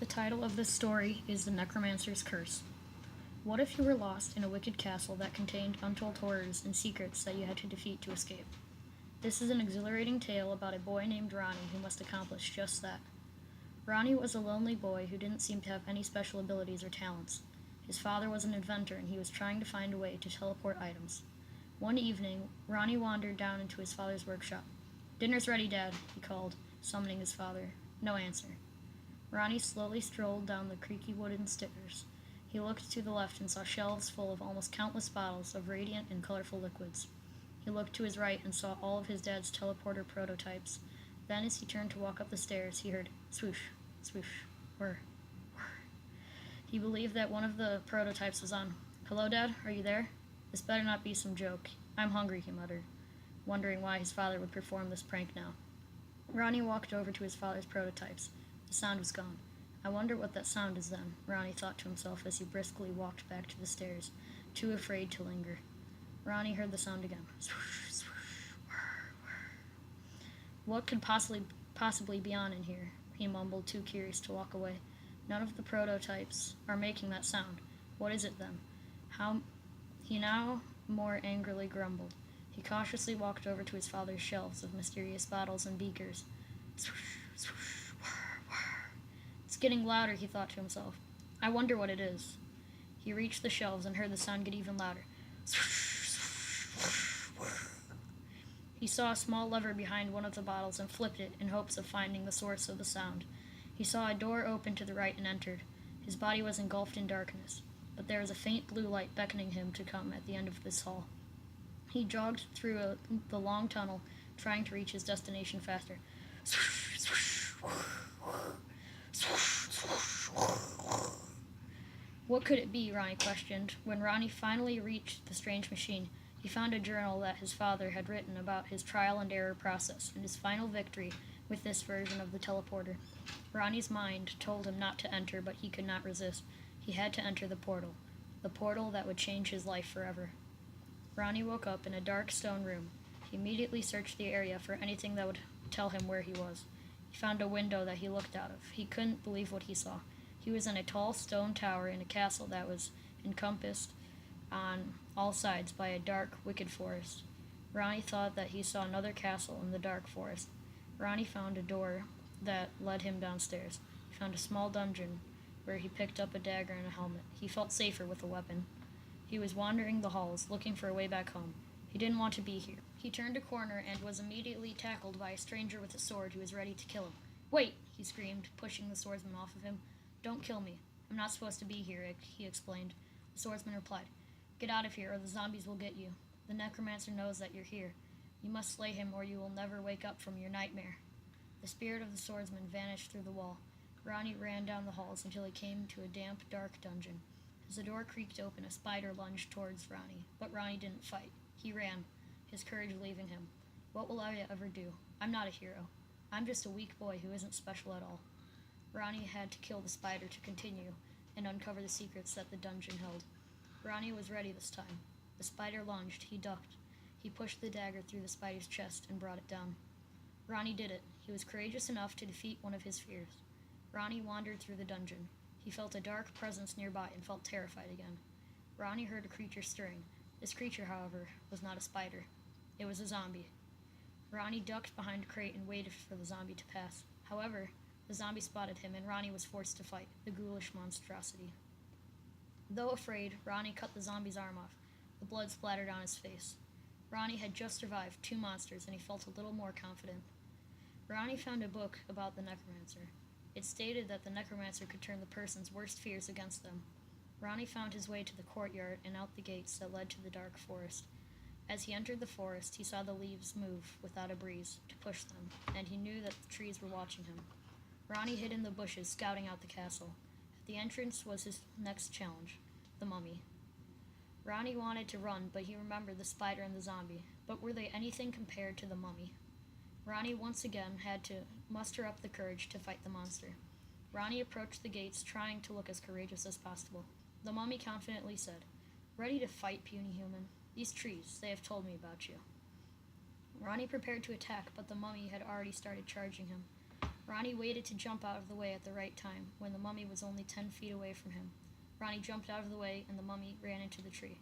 The title of this story is The Necromancer's Curse. What if you were lost in a wicked castle that contained untold horrors and secrets that you had to defeat to escape? This is an exhilarating tale about a boy named Ronnie who must accomplish just that. Ronnie was a lonely boy who didn't seem to have any special abilities or talents. His father was an inventor and he was trying to find a way to teleport items. One evening, Ronnie wandered down into his father's workshop. "Dinner's ready, Dad," he called, summoning his father. No answer. Ronnie slowly strolled down the creaky wooden stairs. He looked to the left and saw shelves full of almost countless bottles of radiant and colorful liquids. He looked to his right and saw all of his dad's teleporter prototypes. Then, as he turned to walk up the stairs, he heard swoosh, swoosh, whir, whir. He believed that one of the prototypes was on. "Hello, Dad? Are you there? This better not be some joke. I'm hungry," he muttered, wondering why his father would perform this prank now. Ronnie walked over to his father's prototypes. The sound was gone. "I wonder what that sound is then," Ronnie thought to himself as he briskly walked back to the stairs, too afraid to linger. Ronnie heard the sound again. Swoosh, swoosh, whir, whir. "What could possibly be on in here?" he mumbled, too curious to walk away. "None of the prototypes are making that sound. What is it then?" He now more angrily grumbled. He cautiously walked over to his father's shelves of mysterious bottles and beakers. Swoosh, swoosh, whir, whir. "It's getting louder," he thought to himself. "I wonder what it is." He reached the shelves and heard the sound get even louder. Swoosh, swoosh, whir. He saw a small lever behind one of the bottles and flipped it in hopes of finding the source of the sound. He saw a door open to the right and entered. His body was engulfed in darkness, but there was a faint blue light beckoning him to come at the end of this hall. He jogged through the long tunnel, trying to reach his destination faster. Swoosh, swoosh, whir, swoosh, swoosh, whir. What could it be, Ronnie questioned. When Ronnie finally reached the strange machine, he found a journal that his father had written about his trial and error process and his final victory with this version of the teleporter. Ronnie's mind told him not to enter, but he could not resist. He had to enter the portal that would change his life forever. Ronnie woke up in a dark stone room. He immediately searched the area for anything that would tell him where he was. He found a window that he looked out of. He couldn't believe what he saw. He was in a tall stone tower in a castle that was encompassed on all sides by a dark, wicked forest. Ronnie thought that he saw another castle in the dark forest. Ronnie found a door that led him downstairs. He found a small dungeon where he picked up a dagger and a helmet. He felt safer with a weapon. He was wandering the halls, looking for a way back home. He didn't want to be here. He turned a corner and was immediately tackled by a stranger with a sword who was ready to kill him. "Wait!" he screamed, pushing the swordsman off of him. "Don't kill me. I'm not supposed to be here," he explained. The swordsman replied, "Get out of here or the zombies will get you. The necromancer knows that you're here. You must slay him or you will never wake up from your nightmare." The spirit of the swordsman vanished through the wall. Ronnie ran down the halls until he came to a damp, dark dungeon. As the door creaked open, a spider lunged towards Ronnie, but Ronnie didn't fight. He ran, his courage leaving him. "What will I ever do? I'm not a hero. I'm just a weak boy who isn't special at all." Ronnie had to kill the spider to continue and uncover the secrets that the dungeon held. Ronnie was ready this time. The spider lunged. He ducked. He pushed the dagger through the spider's chest and brought it down. Ronnie did it. He was courageous enough to defeat one of his fears. Ronnie wandered through the dungeon. He felt a dark presence nearby and felt terrified again. Ronnie heard a creature stirring. This creature, however, was not a spider. It was a zombie. Ronnie ducked behind a crate and waited for the zombie to pass. However, the zombie spotted him and Ronnie was forced to fight the ghoulish monstrosity. Though afraid, Ronnie cut the zombie's arm off. The blood splattered on his face. Ronnie had just survived 2 monsters and he felt a little more confident. Ronnie found a book about the necromancer. It stated that the necromancer could turn the person's worst fears against them. Ronnie found his way to the courtyard and out the gates that led to the dark forest. As he entered the forest, he saw the leaves move without a breeze to push them, and he knew that the trees were watching him. Ronnie hid in the bushes, scouting out the castle. At the entrance was his next challenge, the mummy. Ronnie wanted to run, but he remembered the spider and the zombie. But were they anything compared to the mummy? Ronnie once again had to muster up the courage to fight the monster. Ronnie approached the gates, trying to look as courageous as possible. The mummy confidently said, "Ready to fight, puny human? These trees, they have told me about you." Ronnie prepared to attack, but the mummy had already started charging him. Ronnie waited to jump out of the way at the right time, when the mummy was only 10 feet away from him. Ronnie jumped out of the way, and the mummy ran into the tree.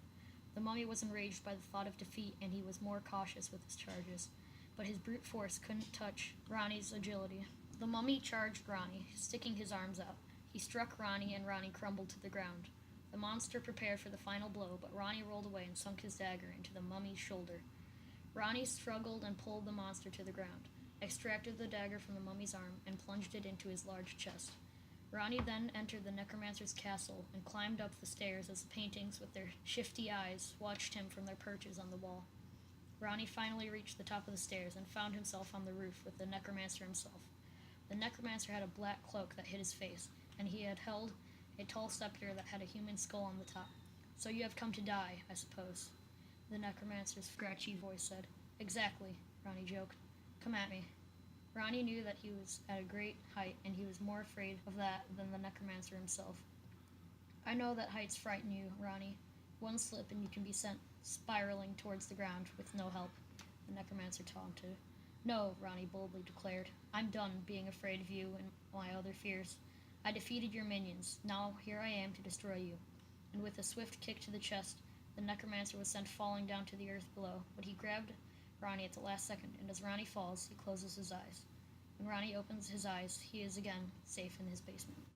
The mummy was enraged by the thought of defeat, and he was more cautious with his charges. But his brute force couldn't touch Ronnie's agility. The mummy charged Ronnie, sticking his arms out. He struck Ronnie, and Ronnie crumbled to the ground. The monster prepared for the final blow, but Ronnie rolled away and sunk his dagger into the mummy's shoulder. Ronnie struggled and pulled the monster to the ground, extracted the dagger from the mummy's arm, and plunged it into his large chest. Ronnie then entered the necromancer's castle and climbed up the stairs as the paintings, with their shifty eyes, watched him from their perches on the wall. Ronnie finally reached the top of the stairs and found himself on the roof with the necromancer himself. The necromancer had a black cloak that hid his face, and he had held a tall scepter that had a human skull on the top. "So you have come to die, I suppose," the necromancer's scratchy voice said. "Exactly," Ronnie joked. "Come at me." Ronnie knew that he was at a great height, and he was more afraid of that than the necromancer himself. "I know that heights frighten you, Ronnie. One slip and you can be sent spiraling towards the ground with no help," the necromancer taunted. "No," Ronnie boldly declared. "I'm done being afraid of you and my other fears. I defeated your minions. Now here I am to destroy you." And with a swift kick to the chest, the necromancer was sent falling down to the earth below, but he grabbed Ronnie at the last second, and as Ronnie falls, he closes his eyes. When Ronnie opens his eyes, he is again safe in his basement.